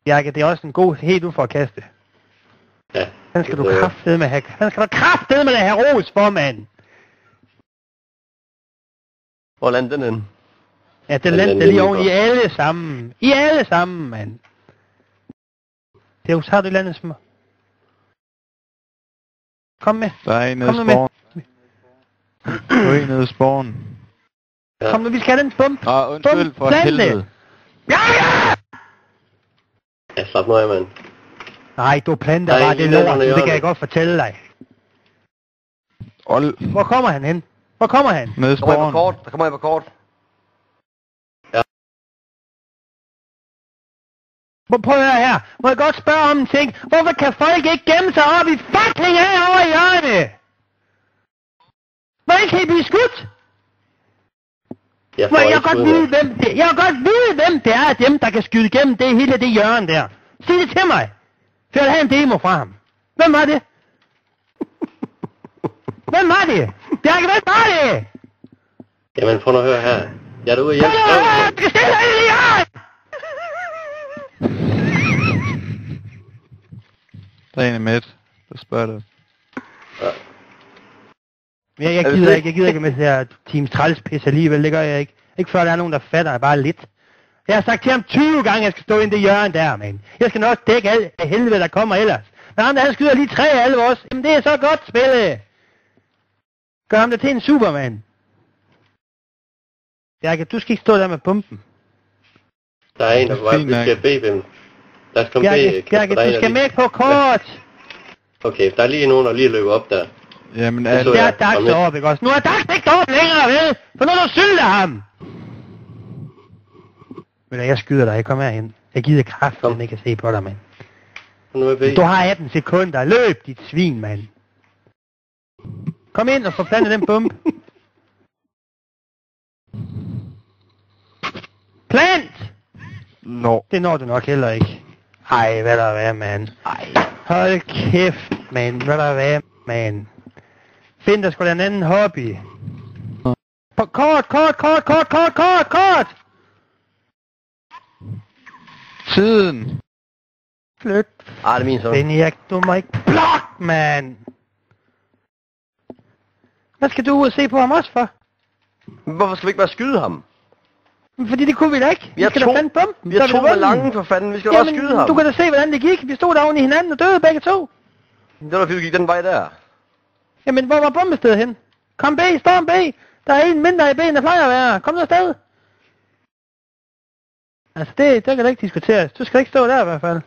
Bjarke, det er også en god helt ud for at kaste. Ja. Den skal du kraftedeme have. Den skal du kraftedeme have ros for, mand. Hvor landede den henne? Ja, den landede lige oven i alle sammen. I alle sammen, mand. Det er jo så, du landet små. Kom med. Der er en nede i spawn. Du er en nede i spawn. Ja. Kom nu, vi skal have den bump. Undskyld for helvede. Ja! Ja, slap nu af, mand. Nej, du planter bare det lort, det kan jeg godt fortælle dig. Hvor kommer han hen? Hvor kommer han? Nede i spawn. Der kommer jeg på kort. Ja. Prøv at høre her. Må jeg godt spørge om en ting? Hvorfor kan folk ikke gemme sig op i fucking herovre i hjørnet? Hvordan kan I blive skudt? Jeg kan godt vide, hvem det er af dem, der kan skyde igennem det hele det hjørne der. Sig det til mig. For jeg vil have en demo fra ham. Hvem var det? Hvem var det? Bjarke, hvem var det? Jamen, prøv nu at høre her. Jeg er derude og hjælpe. Du skal stille dig i hjørnet! Der er en med der spørger dig. Jeg gider ikke med det her Team Træls-pis alligevel, det gør jeg ikke. Ikke før der er nogen, der fatter jeg bare lidt. Jeg har sagt til ham 20 gange, at jeg skal stå ind i det hjørne der, men jeg skal nok dække alt af helvede, der kommer ellers. Men ham der, han skyder lige 3 af alle os. Jamen det er så godt spillet. Gør ham der til en Superman. Bjarke, du skal ikke stå der med pumpen. Der er en, der var, vi skal bede dem. Lad os komme Bjarke, du skal med på kort. Okay, der er lige nogen, der lige løber op der. Jamen, der er Dax deroppe, ikke også? Nu er Dax ikke deroppe længere, vel? For nu er du sylter ham! Men jeg skyder dig, kom herhen. Jeg gider kraften, ikke at se på dig, mand. Du har 18 sekunder. Løb, dit svin, mand. Kom ind og få plantet den bump. Plant! Det når du nok heller ikke. Ej, hvad der er, mand. Hold kæft, mand. Hvad der er, mand. Find der sgu da en anden hobby. Kort! Tiden! Flyt. Det er min så. Erik, du må ikke blok, mand. Hvad skal du ud og se på ham også for? Hvorfor skal vi ikke bare skyde ham? Fordi det kunne vi da ikke. Vi skal da fande bumpen. Vi har 2 med lange for fanden. Vi skal da bare skyde ham. Du kan da se, hvordan det gik. Vi stod der oven i hinanden og døde begge to. Det var da fordi, vi gik den vej der. Jamen, hvor var bombestedet hen? Kom B, storm B. Der er en mindre i B, end der plejer at være. Kom nu afsted. Altså, det kan da ikke diskuteres. Du skal ikke stå der i hvert fald.